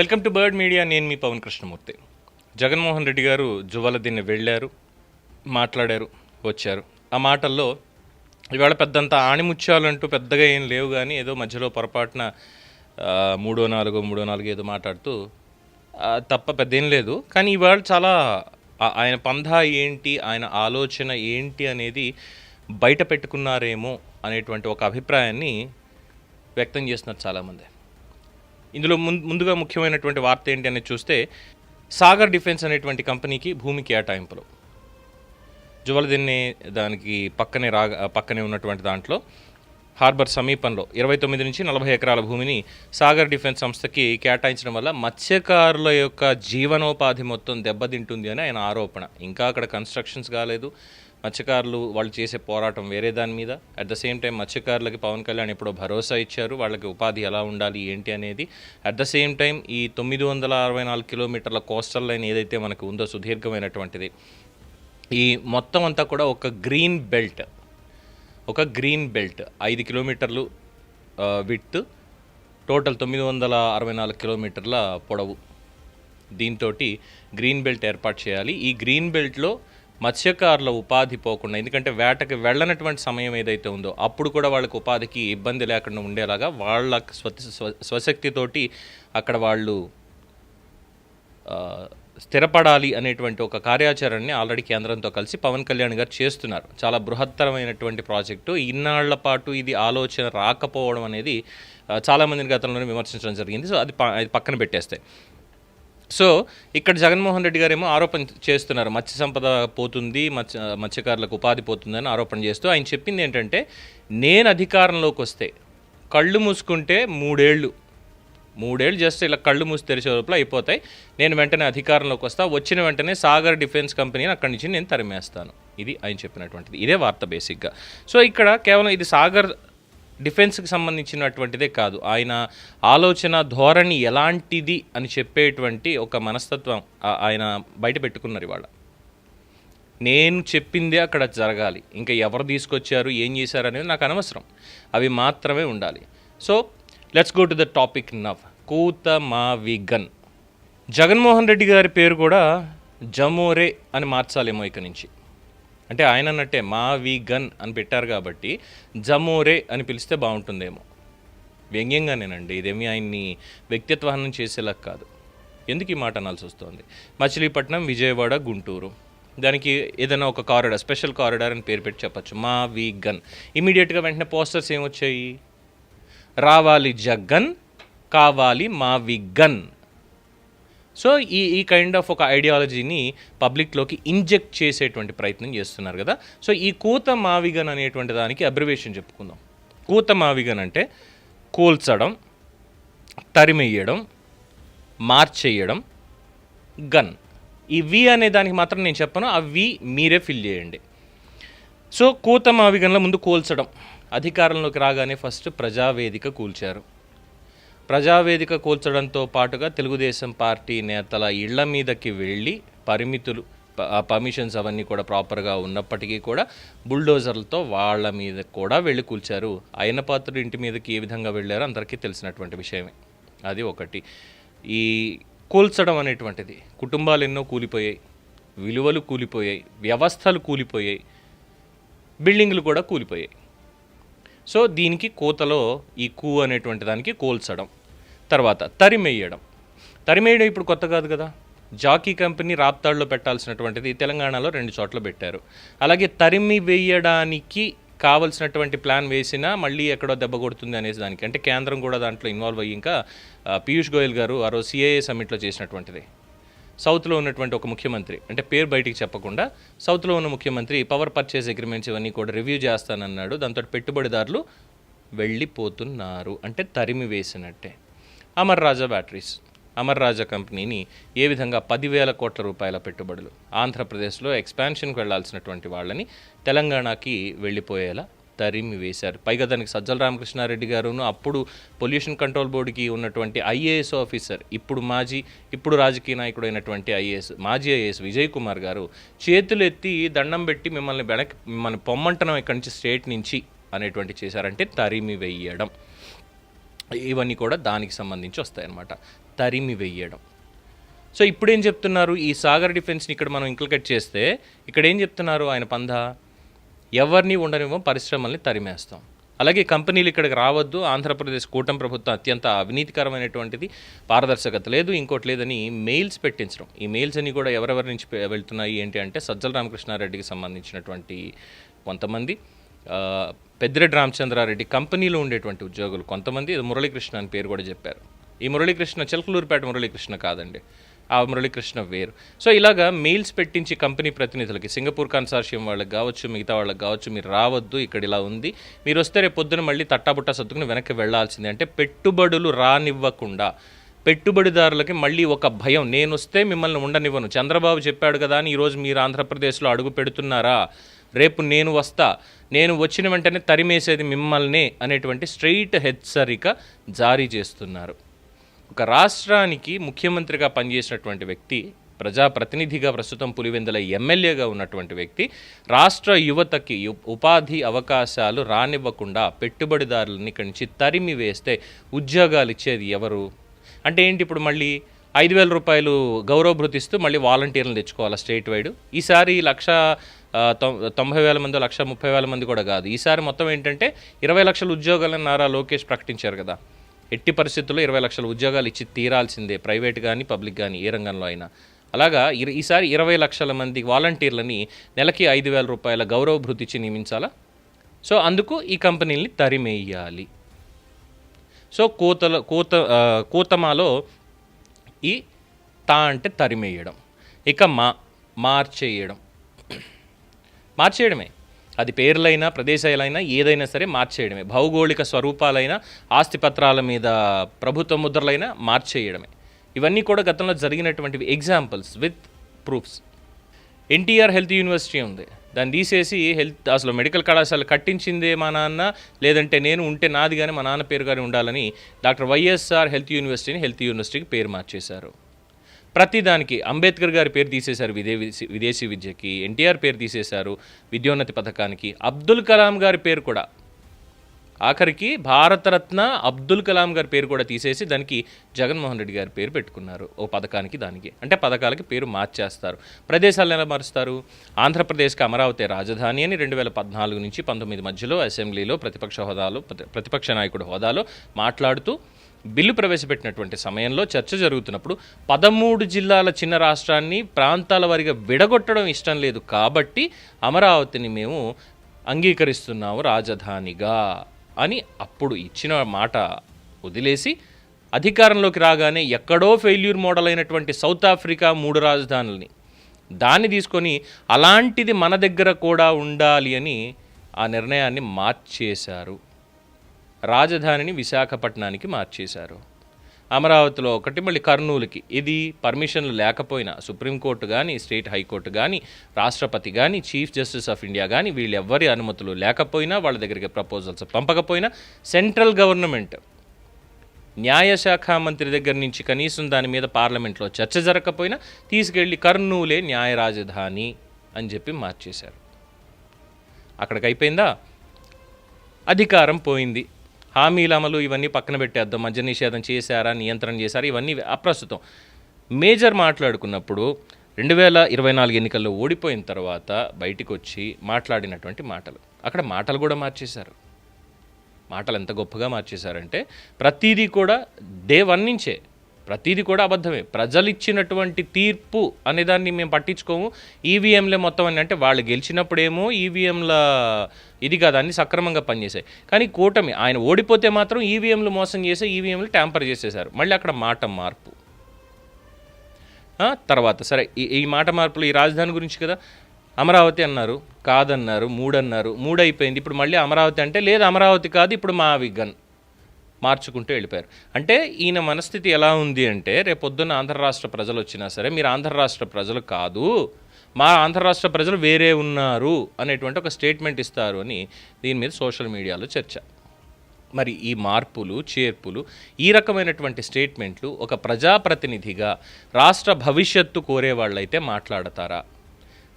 Welcome to bird media. నేను మీ పవన్ కృష్ణమూర్తి. జగన్మోహన్ రెడ్డి గారు జువ్వలదిన్నె వెళ్ళారు, మాట్లాడారు, వచ్చారు. ఆ మాటల్లో ఇవాళ పెద్దంత ఆణిముత్యాలంటూ పెద్దగా ఏం లేవు, కానీ ఏదో మధ్యలో పొరపాటున 3-4 ఏదో మాట్లాడుతూ తప్ప పెద్ద ఏం లేదు. కానీ ఇవాళ చాలా ఆయన పంధా ఏంటి, ఆయన ఆలోచన ఏంటి అనేది బయట పెట్టుకున్నారేమో అనేటువంటి ఒక అభిప్రాయాన్ని వ్యక్తం చేస్తున్నారు చాలామంది. ఇందులో ముందుగా ముఖ్యమైనటువంటి వార్త ఏంటి అనేది చూస్తే, సాగర్ డిఫెన్స్ అనేటువంటి కంపెనీకి భూమి కేటాయింపులు. జువ్వలదిన్నె దానికి పక్కనే ఉన్నటువంటి దాంట్లో హార్బర్ సమీపంలో 29 నుంచి 40 ఎకరాల భూమిని సాగర్ డిఫెన్స్ సంస్థకి కేటాయించడం వల్ల మత్స్యకారుల యొక్క జీవనోపాధి మొత్తం దెబ్బతింటుంది అని ఆయన ఆరోపణ. ఇంకా అక్కడ కన్స్ట్రక్షన్స్ కాలేదు. మత్స్యకారులు వాళ్ళు చేసే పోరాటం వేరే దాని మీద. అట్ ద సేమ్ టైం మత్స్యకారులకి పవన్ కళ్యాణ్ ఎప్పుడో భరోసా ఇచ్చారు, వాళ్ళకి ఉపాధి ఎలా ఉండాలి ఏంటి అనేది. అట్ ద సేమ్ టైం ఈ 964 కిలోమీటర్ల కోస్టల్ లైన్ ఏదైతే మనకు ఉందో సుదీర్ఘమైనటువంటిది, ఈ మొత్తం అంతా కూడా ఒక గ్రీన్ బెల్ట్ 5 కిలోమీటర్లు విడ్త్, టోటల్ 964 కిలోమీటర్ల పొడవు. దీంతో గ్రీన్ బెల్ట్ ఏర్పాటు చేయాలి. ఈ గ్రీన్ బెల్ట్లో మత్స్యకారుల ఉపాధి పోకుండా, ఎందుకంటే వేటకి వెళ్ళనటువంటి సమయం ఏదైతే ఉందో అప్పుడు కూడా వాళ్ళకి ఉపాధికి ఇబ్బంది లేకుండా ఉండేలాగా వాళ్ళ స్వశక్తితోటి అక్కడ వాళ్ళు స్థిరపడాలి అనేటువంటి ఒక కార్యాచరణని ఆల్రెడీ కేంద్రంతో కలిసి పవన్ కళ్యాణ్ గారు చేస్తున్నారు. చాలా బృహత్తరమైనటువంటి ప్రాజెక్టు. ఇన్నాళ్ల పాటు ఇది ఆలోచన రాకపోవడం అనేది చాలామందిని గతంలోనే విమర్శించడం జరిగింది. సో అది పక్కన పెట్టేస్తే, సో ఇక్కడ జగన్మోహన్ రెడ్డి గారేమో ఆరోపణ చేస్తున్నారు, మత్స్య సంపద పోతుంది, మత్స్యకారులకు ఉపాధి పోతుందని ఆరోపణ చేస్తూ ఆయన చెప్పింది ఏంటంటే, నేను అధికారంలోకి వస్తే కళ్ళు మూసుకుంటే 3 ఏళ్ళు జస్ట్ ఇలా కళ్ళు మూసి తెరిచే లోపల అయిపోతాయి, నేను వెంటనే అధికారంలోకి వచ్చిన వెంటనే సాగర్ డిఫెన్స్ కంపెనీని అక్కడి నుంచి నేను తరిమేస్తాను. ఇది ఆయన చెప్పినటువంటిది. ఇదే వార్త బేసిక్గా. సో ఇక్కడ కేవలం ఇది సాగర్ డిఫెన్స్కి సంబంధించినటువంటిదే కాదు, ఆయన ఆలోచన ధోరణి ఎలాంటిది అని చెప్పేటువంటి ఒక మనస్తత్వం ఆయన బయట పెట్టుకున్నారు. ఇవాళ నేను చెప్పిందే అక్కడ జరగాలి, ఇంకా ఎవరు తీసుకొచ్చారు ఏం చేశారు అనేది నాకు అనవసరం, అవి మాత్రమే ఉండాలి. So let's go to the topic now. కూతమావిగన్. జగన్మోహన్ రెడ్డి గారి పేరు కూడా జమోరే అని మార్చాలేమో ఇక నుంచి. అంటే ఆయన అన్నట్టే మావిగన్ అని పెట్టారు కాబట్టి జమోరే అని పిలిస్తే బాగుంటుందేమో. వ్యంగ్యంగానేనండి, ఇదేమీ ఆయన్ని వ్యక్తిత్వహనం చేసేలా కాదు. ఎందుకు ఈ మాట అనాల్సి వస్తుంది? మచిలీపట్నం, విజయవాడ, గుంటూరు, దానికి ఏదైనా ఒక కారిడార్, స్పెషల్ కారిడార్ అని పేరు పెట్టి చెప్పచ్చు, మావిగన్. ఇమీడియట్గా వెంటనే పోస్టర్స్ ఏమొచ్చాయి? రావాలి జగన్, కావాలి మావిగన్. సో ఈ కైండ్ ఆఫ్ ఒక ఐడియాలజీని పబ్లిక్లోకి ఇంజెక్ట్ చేసేటువంటి ప్రయత్నం చేస్తున్నారు కదా. సో ఈ కూతమావిగన్ అనేటువంటి దానికి అబ్రివేషన్ చెప్పుకుందాం. కూతమావిగన్ అంటే కూల్చడం, తరిమెయ్యడం, మార్చేయడం, గన్. ఈ వి అనే దానికి మాత్రం నేను చెప్పను, ఆ వి మీరే ఫిల్ చేయండి. సో కూతమావిగన్లో ముందు కూల్చడం. అధికారంలోకి రాగానే ఫస్ట్ ప్రజావేదిక కూల్చారు. ప్రజావేదిక కూల్చడంతో పాటుగా తెలుగుదేశం పార్టీ నేతల ఇళ్ల మీదకి వెళ్ళి పర్మిషన్స్ అవన్నీ కూడా ప్రాపర్గా ఉన్నప్పటికీ కూడా బుల్డోజర్లతో వాళ్ళ మీద కూడా వెళ్ళి కూల్చారు. అయ్యన్నపాత్రుడు ఇంటి మీదకి ఏ విధంగా వెళ్ళారో అందరికీ తెలిసినటువంటి విషయమే. అది ఒకటి. ఈ కూల్చడం అనేటువంటిది కుటుంబాలు ఎన్నో కూలిపోయాయి, విలువలు కూలిపోయాయి, వ్యవస్థలు కూలిపోయాయి, బిల్డింగులు కూడా కూలిపోయాయి. సో దీనికి కూతలో ఈ కూ అనేటువంటి దానికి కూల్చడం. తర్వాత తరిమెయ్యడం. తరిమెయ్యడం ఇప్పుడు కొత్త కాదు కదా. జాకీ కంపెనీ రాప్తాడులో పెట్టాల్సినటువంటిది తెలంగాణలో 2 చోట్ల పెట్టారు. అలాగే తరిమి వేయడానికి కావలసినటువంటి ప్లాన్ వేసినా మళ్ళీ ఎక్కడో దెబ్బ కొడుతుంది అనేసి దానికి, అంటే కేంద్రం కూడా దాంట్లో ఇన్వాల్వ్ అయ్యి, ఇంకా పీయూష్ గోయల్ గారు ఆ రోజు సిఐఏ సమ్మిట్లో చేసినటువంటిది. సౌత్లో ఉన్నటువంటి ఒక ముఖ్యమంత్రి, అంటే పేరు బయటికి చెప్పకుండా సౌత్లో ఉన్న ముఖ్యమంత్రి పవర్ పర్చేస్ అగ్రిమెంట్స్ ఇవన్నీ కూడా రివ్యూ చేస్తానన్నాడు. దాంతో పెట్టుబడిదారులు వెళ్ళిపోతున్నారు, అంటే తరిమి వేసినట్టే. అమర్ రాజా బ్యాటరీస్, అమర్ రాజా కంపెనీని ఏ విధంగా 10,000 కోట్ల రూపాయల పెట్టుబడులు, ఆంధ్రప్రదేశ్లో ఎక్స్పాన్షన్కి వెళ్లాల్సినటువంటి వాళ్ళని తెలంగాణకి వెళ్ళిపోయేలా తరిమి వేశారు. పైగా దానికి సజ్జల రామకృష్ణారెడ్డి గారును అప్పుడు పొల్యూషన్ కంట్రోల్ బోర్డుకి ఉన్నటువంటి ఐఏఎస్ ఆఫీసర్, ఇప్పుడు రాజకీయ నాయకుడు అయినటువంటి మాజీ ఐఏఎస్ విజయ్ కుమార్ గారు చేతులెత్తి దండం పెట్టి మిమ్మల్ని పొమ్మంటనం ఇక్కడి నుంచి స్టేట్ నుంచి అనేటువంటి చేశారంటే తరిమి వేయడం. ఇవన్నీ కూడా దానికి సంబంధించి వస్తాయన్నమాట. తరిమి వెయ్యడం. సో ఇప్పుడేం చెప్తున్నారు, ఈ సాగర్ డిఫెన్స్ని ఇక్కడ మనం ఇంక్లికేట్ చేస్తే ఇక్కడ ఏం చెప్తున్నారు ఆయన పందా, ఎవరిని ఉండనివ్వం, పరిశ్రమల్ని తరిమేస్తాం, అలాగే కంపెనీలు ఇక్కడికి రావద్దు, ఆంధ్రప్రదేశ్ కూటమి ప్రభుత్వం అత్యంత అవినీతికరమైనటువంటిది, పారదర్శకత లేదు, ఇంకోటి లేదని మెయిల్స్ పెట్టించడం. ఈ మెయిల్స్ అన్ని కూడా ఎవరెవరి నుంచి వెళ్తున్నాయి ఏంటి అంటే సజ్జల రామకృష్ణారెడ్డికి సంబంధించినటువంటి కొంతమంది, పెద్దిరెడ్డి రామచంద్రారెడ్డి కంపెనీలో ఉండేటువంటి ఉద్యోగులు కొంతమంది, మురళీకృష్ణ అని పేరు కూడా చెప్పారు. ఈ మురళీకృష్ణ చిలకలూరుపేట మురళీకృష్ణ కాదండి, ఆ మురళీకృష్ణ వేరు. సో ఇలాగా మెయిల్స్ పెట్టించి కంపెనీ ప్రతినిధులకి, సింగపూర్ కన్సార్షియం వాళ్ళకి కావచ్చు, మిగతా వాళ్ళకి కావచ్చు, మీరు రావద్దు, ఇక్కడ ఇలా ఉంది, మీరు వస్తే రేపు పొద్దున మళ్ళీ తట్టాబుట్టా సర్దుకుని వెనక్కి వెళ్లాల్సిందే అంటే పెట్టుబడులు రానివ్వకుండా, పెట్టుబడిదారులకి మళ్ళీ ఒక భయం, నేను వస్తే మిమ్మల్ని ఉండనివ్వను, చంద్రబాబు చెప్పాడు కదా అని ఈరోజు మీరు ఆంధ్రప్రదేశ్లో అడుగు పెడుతున్నారా, రేపు నేను వస్తా, నేను వచ్చిన వెంటనే తరిమేసేది మిమ్మల్ని అనేటువంటి స్ట్రెయిట్ హెచ్చరిక జారీ చేస్తున్నారు. ఒక రాష్ట్రానికి ముఖ్యమంత్రిగా పనిచేసినటువంటి వ్యక్తి, ప్రజాప్రతినిధిగా ప్రస్తుతం పులివెందుల ఎమ్మెల్యేగా ఉన్నటువంటి వ్యక్తి, రాష్ట్ర యువతకి ఉపాధి అవకాశాలు రానివ్వకుండా పెట్టుబడిదారులని ఇక్కడి నుంచి తరిమి వేస్తే ఉద్యోగాలు ఇచ్చేది ఎవరు అంటే ఏంటి, ఇప్పుడు మళ్ళీ 5,000 రూపాయలు గౌరవభృతిస్తూ మళ్ళీ వాలంటీర్లను తెచ్చుకోవాలా స్టేట్ వైడ్. ఈసారి 1,90,000 మంది, 1,30,000 మంది కూడా కాదు, ఈసారి మొత్తం ఏంటంటే 20 లక్షల ఉద్యోగాలను నారా లోకేష్ ప్రకటించారు కదా. ఎట్టి పరిస్థితుల్లో 20 లక్షల ఉద్యోగాలు ఇచ్చి తీరాల్సిందే, ప్రైవేట్ కానీ పబ్లిక్ కానీ ఏ రంగంలో అయినా. అలాగా ఈసారి 20 లక్షల మంది వాలంటీర్లని నెలకి 5,000 రూపాయల గౌరవ భృతి ఇచ్చి నియమించాలా. సో అందుకు ఈ కంపెనీల్ని తరిమేయాలి. సో కూతమాలో ఈ తా అంటే తరిమేయడం, ఇక మార్చేయడమే. అది పేర్లైనా ప్రదేశాలైనా ఏదైనా సరే మార్చేయడమే. భౌగోళిక స్వరూపాలైనా ఆస్తిపత్రాల మీద ప్రభుత్వ ముద్రలైనా మార్చేయడమే. ఇవన్నీ కూడా గతంలో జరిగినటువంటివి, examples with proofs. NTR health university ఉంది, దాన్ని తీసేసి అసలు మెడికల్ కళాశాల కట్టించిందే మా నాన్న, లేదంటే నేను ఉంటే నాది కానీ మా నాన్న పేరు కానీ ఉండాలని డాక్టర్ వైఎస్ఆర్ హెల్త్ యూనివర్సిటీకి పేరు మార్చేశారు. ప్రతిదానికి అంబేద్కర్ గారి పేరు తీసేశారు విదేశీ విద్యకి, ఎన్టీఆర్ పేరు తీసేశారు విద్యోన్నతి పథకానికి, అబ్దుల్ కలాం గారి పేరు కూడా, ఆఖరికి భారతరత్న అబ్దుల్ కలాం గారి పేరు కూడా తీసేసి దానికి జగన్మోహన్ రెడ్డి గారి పేరు పెట్టుకున్నారు ఓ పథకానికి. దానికి అంటే పథకాలకి పేరు మార్చేస్తారు. ప్రదేశాలను ఎలా మారుస్తారు, ఆంధ్రప్రదేశ్కి అమరావతి రాజధాని అని 2014 నుంచి 19 మధ్యలో అసెంబ్లీలో ప్రతిపక్ష నాయకుడు హోదాలో మాట్లాడుతూ బిల్లు ప్రవేశపెట్టినటువంటి సమయంలో చర్చ జరుగుతున్నప్పుడు 13 జిల్లాల చిన్న రాష్ట్రాన్ని ప్రాంతాల వారీగా విడగొట్టడం ఇష్టం లేదు కాబట్టి అమరావతిని మేము అంగీకరిస్తున్నాము రాజధానిగా అని అప్పుడు ఇచ్చిన మాట వదిలేసి అధికారంలోకి రాగానే ఎక్కడో ఫెయిల్యూర్ మోడల్ అయినటువంటి సౌత్ ఆఫ్రికా 3 రాజధానుల్ని దాన్ని తీసుకొని అలాంటిది మన దగ్గర కూడా ఉండాలి అని ఆ నిర్ణయాన్ని మార్చేశారు. రాజధానిని విశాఖపట్నానికి మార్చేశారు. అమరావతిలో ఒకటి, మళ్ళీ కర్నూలుకి. ఇది పర్మిషన్లు లేకపోయినా సుప్రీంకోర్టు కానీ, స్టేట్ హైకోర్టు కానీ, రాష్ట్రపతి కానీ, చీఫ్ జస్టిస్ ఆఫ్ ఇండియా కానీ వీళ్ళెవ్వరి అనుమతులు లేకపోయినా, వాళ్ళ దగ్గరికి ప్రపోజల్స్ పంపకపోయినా, సెంట్రల్ గవర్నమెంట్ న్యాయశాఖ మంత్రి దగ్గర నుంచి కనీసం దాని మీద పార్లమెంట్లో చర్చ జరగకపోయినా తీసుకెళ్ళి కర్నూలే న్యాయ రాజధాని అని చెప్పి మార్చేశారు. అక్కడికి అయిపోయిందా, అధికారం పోయింది. హామీల అమలు ఇవన్నీ పక్కన పెట్టేద్దాం, మద్య నిషేధం చేశారా, నియంత్రణ చేశారా, ఇవన్నీ అప్రస్తుతం. మేజర్ మాట్లాడుకున్నప్పుడు 2024 ఎన్నికల్లో ఓడిపోయిన తర్వాత బయటికి వచ్చి మాట్లాడినటువంటి మాటలు, అక్కడ మాటలు కూడా మార్చేశారు. మాటలు ఎంత గొప్పగా మార్చేశారంటే ప్రతీదీ కూడా డే 1 నుంచే ప్రతీది కూడా అబద్ధమే. ప్రజలు ఇచ్చినటువంటి తీర్పు అనేదాన్ని మేము పట్టించుకోము, ఈవీఎంలే మొత్తం అని. అంటే వాళ్ళు గెలిచినప్పుడేమో ఈవీఎంల ఇది కాదు, అన్ని సక్రమంగా పనిచేశాయి. కానీ కూటమి ఆయన ఓడిపోతే మాత్రం ఈవీఎంలు మోసం చేసి ఈవీఎంలు ట్యాంపర్ చేసేశారు. మళ్ళీ అక్కడ మాట మార్పు. తర్వాత సరే ఈ మాట మార్పులు ఈ రాజధాని గురించి కదా, అమరావతి అన్నారు, కాదన్నారు, 3 అన్నారు, 3 అయిపోయింది. ఇప్పుడు మళ్ళీ అమరావతి అంటే లేదు అమరావతి కాదు ఇప్పుడు మా విగన్ మార్చుకుంటూ వెళ్ళిపోయారు. అంటే ఈయన మనస్థితి ఎలా ఉంది అంటే రేపొద్దున్న ఆంధ్ర రాష్ట్ర ప్రజలు వచ్చినా సరే మీరు ఆంధ్ర రాష్ట్ర ప్రజలు కాదు, మా ఆంధ్ర రాష్ట్ర ప్రజలు వేరే ఉన్నారు అనేటువంటి ఒక స్టేట్మెంట్ ఇస్తారు అని దీని మీద సోషల్ మీడియాలో చర్చ. మరి ఈ మార్పులు చేర్పులు ఈ రకమైనటువంటి స్టేట్మెంట్లు ఒక ప్రజాప్రతినిధిగా రాష్ట్ర భవిష్యత్తు కోరే వాళ్ళైతే మాట్లాడతారా?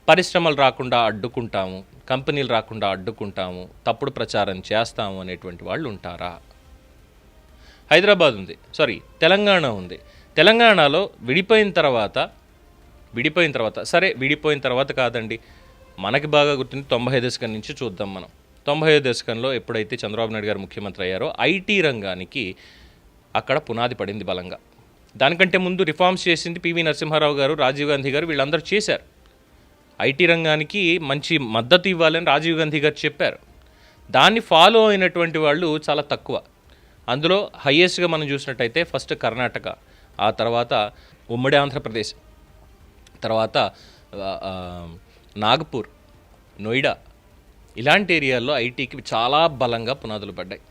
పరిశ్రమలు రాకుండా అడ్డుకుంటాము, కంపెనీలు రాకుండా అడ్డుకుంటాము, తప్పుడు ప్రచారం చేస్తాము అనేటువంటి వాళ్ళు ఉంటారా? హైదరాబాద్ ఉంది, తెలంగాణ ఉంది, తెలంగాణలో విడిపోయిన తర్వాత సరే విడిపోయిన తర్వాత కాదండి, మనకి బాగా గుర్తుంది 90 దశకం నుంచి చూద్దాం మనం. 90 దశకంలో ఎప్పుడైతే చంద్రబాబు నాయుడు గారు ముఖ్యమంత్రి అయ్యారో ఐటీ రంగానికి అక్కడ పునాది పడింది బలంగా. దానికంటే ముందు రిఫార్మ్స్ చేసింది పివి నరసింహారావు గారు, రాజీవ్ గాంధీ గారు, వీళ్ళందరూ చేశారు. ఐటీ రంగానికి మంచి మద్దతు ఇవ్వాలని రాజీవ్ గాంధీ గారు చెప్పారు. దాన్ని ఫాలో అయినటువంటి వాళ్ళు చాలా తక్కువ. అందులో హయ్యెస్ట్గా మనం చూసినట్టయితే ఫస్ట్ కర్ణాటక, ఆ తర్వాత ఉమ్మడి ఆంధ్రప్రదేశ్, తర్వాత నాగపూర్, నోయిడా, ఇలాంటి ఏరియాల్లో ఐటీకి చాలా బలంగా పునాదులు పడ్డాయి.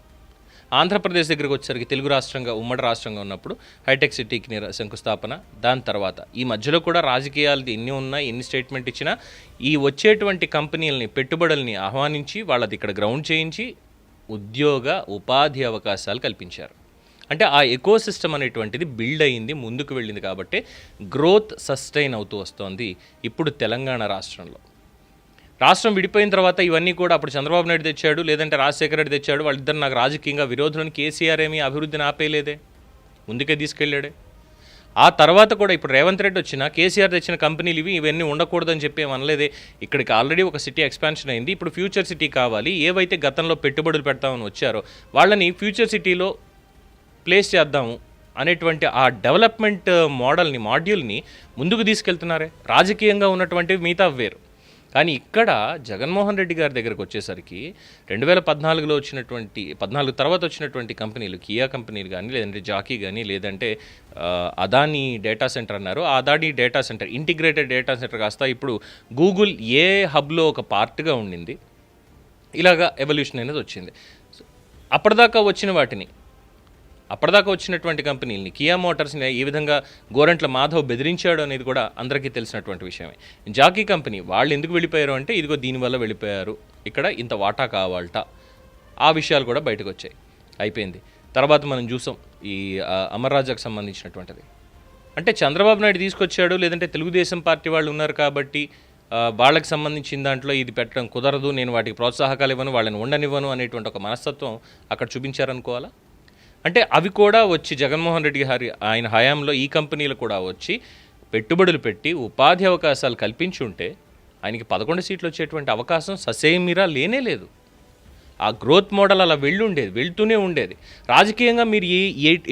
ఆంధ్రప్రదేశ్ దగ్గరికి వచ్చేసరికి తెలుగు రాష్ట్రంగా ఉమ్మడి రాష్ట్రంగా ఉన్నప్పుడు హైటెక్ సిటీకి శంకుస్థాపన. దాని తర్వాత ఈ మధ్యలో కూడా రాజకీయాలు ఎన్ని ఉన్నా, ఎన్ని స్టేట్మెంట్ ఇచ్చినా ఈ వచ్చేటువంటి కంపెనీలని, పెట్టుబడుల్ని ఆహ్వానించి వాళ్ళది ఇక్కడ గ్రౌండ్ చేయించి ఉద్యోగ ఉపాధి అవకాశాలు కల్పించారు. అంటే ఆ ఎకో సిస్టమ్ అనేటువంటిది బిల్డ్ అయ్యింది, ముందుకు వెళ్ళింది. కాబట్టి గ్రోత్ సస్టైన్ అవుతూ వస్తోంది ఇప్పుడు తెలంగాణ రాష్ట్రంలో. రాష్ట్రం విడిపోయిన తర్వాత ఇవన్నీ కూడా అప్పుడు చంద్రబాబు నాయుడు తెచ్చాడు, లేదంటే రాజశేఖర రెడ్డి తెచ్చాడు, వాళ్ళిద్దరు నాకు రాజకీయంగా విరోధులను. కేసీఆర్ ఏమీ అభివృద్ధిని ఆపేయలేదే, ముందుకే తీసుకెళ్ళాడే. ఆ తర్వాత కూడా ఇప్పుడు రేవంత్ రెడ్డి వచ్చినా కేసీఆర్ తెచ్చిన కంపెనీలు ఇవన్నీ ఉండకూడదని చెప్పి ఏమనలేదే. ఇక్కడికి ఆల్రెడీ ఒక సిటీ ఎక్స్పాన్షన్ అయింది, ఇప్పుడు ఫ్యూచర్ సిటీ కావాలి. ఏవైతే గతంలో పెట్టుబడులు పెడతామని వచ్చారో వాళ్ళని ఫ్యూచర్ సిటీలో ప్లేస్ చేద్దాము అనేటువంటి ఆ డెవలప్మెంట్ మాడ్యూల్ని ముందుకు తీసుకెళ్తున్నారే. రాజకీయంగా ఉన్నటువంటివి మిగతా వేరు. కానీ ఇక్కడ జగన్మోహన్ రెడ్డి గారి దగ్గరకు వచ్చేసరికి 2014లో వచ్చినటువంటి 14 తర్వాత వచ్చినటువంటి కంపెనీలు, కియా కంపెనీలు కానీ, లేదంటే జాకీ కానీ, లేదంటే అదానీ డేటా సెంటర్ అన్నారు. ఆ Adani data centre integrated data centre కాస్త ఇప్పుడు గూగుల్ ఏ హబ్లో ఒక పార్ట్గా ఉండింది. ఇలాగా ఎవల్యూషన్ అనేది వచ్చింది. అప్పటిదాకా వచ్చినటువంటి కంపెనీలని, కియా మోటార్స్ని ఏ విధంగా గోరంట్ల మాధవ్ బెదిరించాడు అనేది కూడా అందరికీ తెలిసినటువంటి విషయమే. జాకీ కంపెనీ వాళ్ళు ఎందుకు వెళ్ళిపోయారు అంటే ఇదిగో దీనివల్ల వెళ్ళిపోయారు, ఇక్కడ ఇంత వాటా కావాలట, ఆ విషయాలు కూడా బయటకు వచ్చాయి. అయిపోయింది. తర్వాత మనం చూసాం ఈ అమర్ రాజాకు సంబంధించినటువంటిది. అంటే చంద్రబాబు నాయుడు తీసుకొచ్చాడు, లేదంటే తెలుగుదేశం పార్టీ వాళ్ళు ఉన్నారు కాబట్టి వాళ్ళకి సంబంధించిన దాంట్లో ఇది పెట్టడం కుదరదు, నేను వాటికి ప్రోత్సాహకాలు ఇవ్వను, వాళ్ళని ఉండనివ్వను అనేటువంటి ఒక మనస్తత్వం అక్కడ చూపించారనుకోవాలా. అంటే అవి కూడా వచ్చి జగన్మోహన్ రెడ్డి గారి ఆయన హయాంలో ఈ కంపెనీలు కూడా వచ్చి పెట్టుబడులు పెట్టి ఉపాధి అవకాశాలు కల్పించి ఉంటే ఆయనకి 11 సీట్లు వచ్చేటువంటి అవకాశం ససేమిరా లేనే లేదు. ఆ గ్రోత్ మోడల్ అలా వెళ్తూనే ఉండేది. రాజకీయంగా మీరు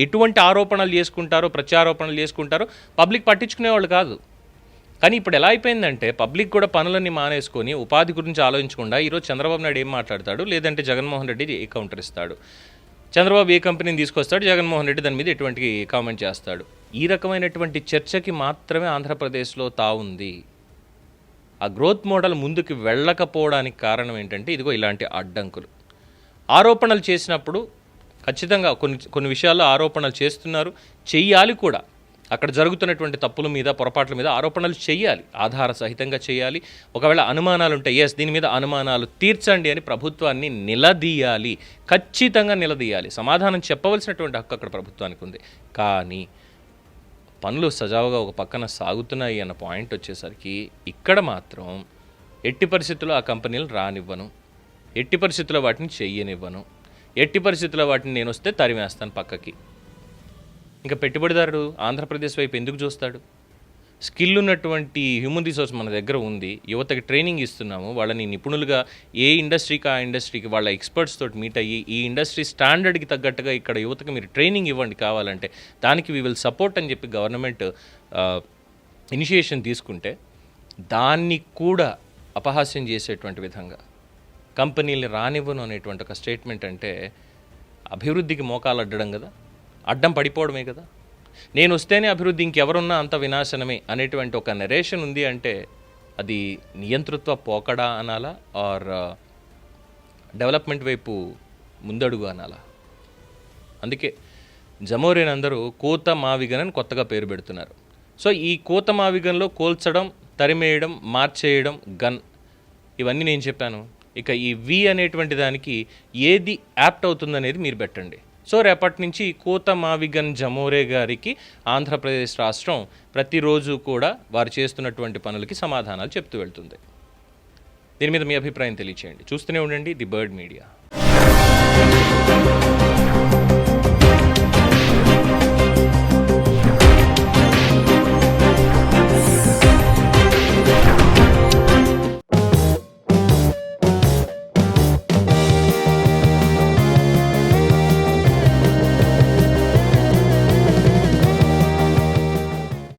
ఎటువంటి ఆరోపణలు చేసుకుంటారో, ప్రత్యారోపణలు చేసుకుంటారో పబ్లిక్ పట్టించుకునేవాళ్ళు కాదు. కానీ ఇప్పుడు ఎలా అయిపోయిందంటే పబ్లిక్ కూడా పనులన్నీ మానేసుకొని ఉపాధి గురించి ఆలోచించకుండా ఈరోజు చంద్రబాబు నాయుడు ఏం మాట్లాడతాడు, లేదంటే జగన్మోహన్ రెడ్డి ఏ కౌంటర్ ఇస్తాడు, చంద్రబాబు ఏ కంపెనీని తీసుకొస్తాడు, జగన్మోహన్ రెడ్డి దాని మీద ఎటువంటి కామెంట్ చేస్తాడు. ఈ రకమైనటువంటి చర్చకి మాత్రమే ఆంధ్రప్రదేశ్లో తావుంది. ఆ గ్రోత్ మోడల్ ముందుకు వెళ్ళకపోవడానికి కారణం ఏంటంటే ఇదిగో ఇలాంటి అడ్డంకులు. ఆరోపణలు చేసినప్పుడు ఖచ్చితంగా కొన్ని విషయాల్లో ఆరోపణలు చేస్తున్నారు, చెయ్యాలి కూడా. అక్కడ జరుగుతున్నటువంటి తప్పుల మీద, పొరపాట్ల మీద ఆరోపణలు చేయాలి, ఆధార సహితంగా చేయాలి. ఒకవేళ అనుమానాలు ఉంటే దీని మీద అనుమానాలు తీర్చండి అని ప్రభుత్వాన్ని నిలదీయాలి, ఖచ్చితంగా నిలదీయాలి. సమాధానం చెప్పవలసినటువంటి హక్కు అక్కడ ప్రభుత్వానికి ఉంది. కానీ పనులు సజావుగా ఒక పక్కన సాగుతున్నాయి అన్న పాయింట్ వచ్చేసరికి ఇక్కడ మాత్రం ఎట్టి పరిస్థితుల్లో ఆ కంపెనీలు రానివ్వను, ఎట్టి పరిస్థితుల్లో వాటిని చెయ్యనివ్వను, ఎట్టి పరిస్థితుల్లో వాటిని నేను వస్తే తరిమేస్తాను పక్కకి. ఇంకా పెట్టుబడిదారుడు ఆంధ్రప్రదేశ్ వైపు ఎందుకు చూస్తాడు? స్కిల్ ఉన్నటువంటి హ్యూమన్ రిసోర్స్ మన దగ్గర ఉంది, యువతకి ట్రైనింగ్ ఇస్తున్నాము, వాళ్ళని నిపుణులుగా ఏ ఇండస్ట్రీకి ఆ ఇండస్ట్రీకి వాళ్ళ ఎక్స్పర్ట్స్ తోటి మీట్ అయ్యి ఈ ఇండస్ట్రీ స్టాండర్డ్కి తగ్గట్టుగా ఇక్కడ యువతకి మీరు ట్రైనింగ్ ఇవ్వండి కావాలంటే, దానికి వీ విల్ సపోర్ట్ అని చెప్పి గవర్నమెంట్ ఇనిషియేషన్ తీసుకుంటే దాన్ని కూడా అపహాస్యం చేసేటువంటి విధంగా కంపెనీలు రానివ్వను అనేటువంటి ఒక స్టేట్మెంట్ అంటే అభివృద్ధికి మోకాలు అడ్డడం కదా, అడ్డం పడిపోవడమే కదా. నేను వస్తేనే అభివృద్ధి, ఇంకెవరున్నా అంత వినాశనమే అనేటువంటి ఒక నరేషన్ ఉంది అంటే అది నియంతృత్వ పోకడా అనాలా, ఆర్ డెవలప్మెంట్ వైపు ముందడుగు అనాలా? అందుకే జమోరేన్ అందరూ కోత మావిగన్ అని కొత్తగా పేరు పెడుతున్నారు. సో ఈ కోత మావిగన్లో కోల్చడం, తరిమేయడం, మార్చేయడం, గన్, ఇవన్నీ నేను చెప్పాను. ఇక ఈ వి అనేటువంటి దానికి ఏది యాప్ట్ అవుతుందనేది మీరు పెట్టండి. సో రేపటి నుంచి కోత మావిగన్ జమోరే గారికి ఆంధ్రప్రదేశ్ రాష్ట్రం ప్రతిరోజు కూడా వారు చేస్తున్నటువంటి పనులకి సమాధానాలు చెప్తూ వెళ్తుంది. దీని మీద మీ అభిప్రాయం తెలియచేయండి. చూస్తూనే ఉండండి ది బర్డ్ మీడియా.